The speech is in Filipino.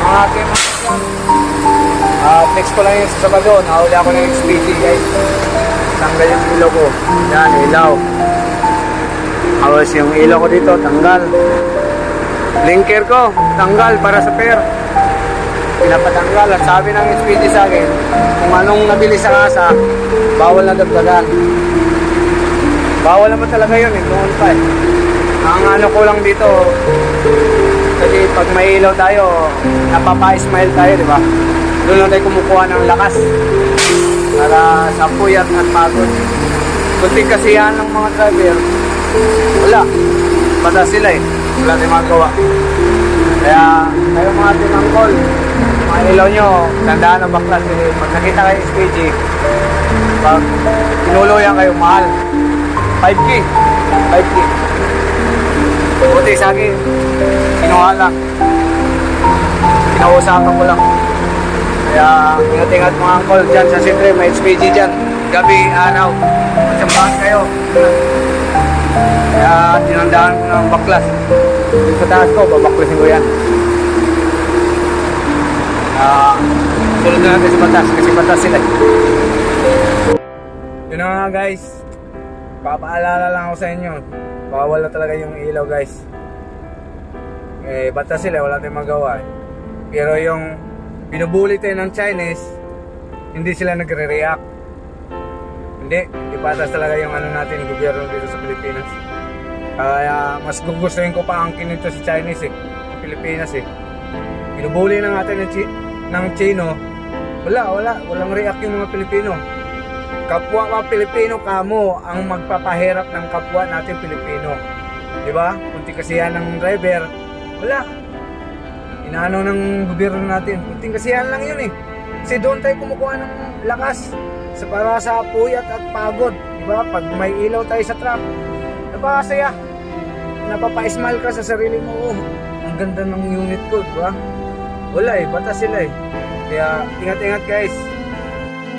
mga ating text ko lang yung sa Sabado, nahuli ako ng XPG guys. Tanggal yung ilaw ko. Yan, ilaw. Tapos yung ilaw ko dito, tanggal. Blinker ko, tanggal para sa pair. Pinapatanggal at sabi ng XPG sa akin, kung anong nabili sa kasa, bawal na dagdagan. Bawal naman talaga yun eh, noon pa eh. Ang ano ko lang dito, kasi pag may ilaw tayo, napapa-smile tayo, di ba? Doon lang tayo kumukuha ng lakas para sa puyat at pagod. Kunting kasiyahan ng mga driver, wala. Bata sila eh, wala tayong magawa. Kaya kayo mga tinangkol, mga ilaw nyo, tandaan ang baklas. Pag nakita kayo SPG, pag tinuluyan kayo, mahal. 5K. Buti sa akin, kinuha lang. Kinausapan ko lang. Kaya ingat-ingat mga angkol dyan sa Sintre, may SPG dyan. Gabi, araw, magsambahan kayo. Kaya tinandaan ko ng baklas. Sa taas ko, babaklasin ko yan. Sunod na natin sa batas, kasi batas sila. Yun na nga guys, papaalala lang ako sa inyo, bawal na talaga yung ilaw guys. Batas sila, wala tayong magawa eh. Pero yung binubuli tayo ng Chinese, hindi sila nagre-react. Hindi patas talaga yung ano natin, gobyerno dito sa Pilipinas. Kaya mas gugustuhin ko pa ang kinito sa Chinese eh, Pilipinas eh. Binubuli na natin ng Chino, walang react yung mga Pilipino. Kapwa mga Pilipino kamo ang magpapahirap ng kapwa natin Pilipino. Diba? Kunti kasiyahan ng driver, wala. Inaano ng gobyerno natin, kunting kasiyahan lang yun eh. Kasi doon tayo kumukuha ng lakas para sa puyat at pagod. Diba? Pag may ilaw tayo sa truck, napakasaya. Napapa-smile ka sa sarili mo. Oh, ang ganda ng unit ko, diba? Wala eh, bata sila eh. Kaya ingat-ingat guys.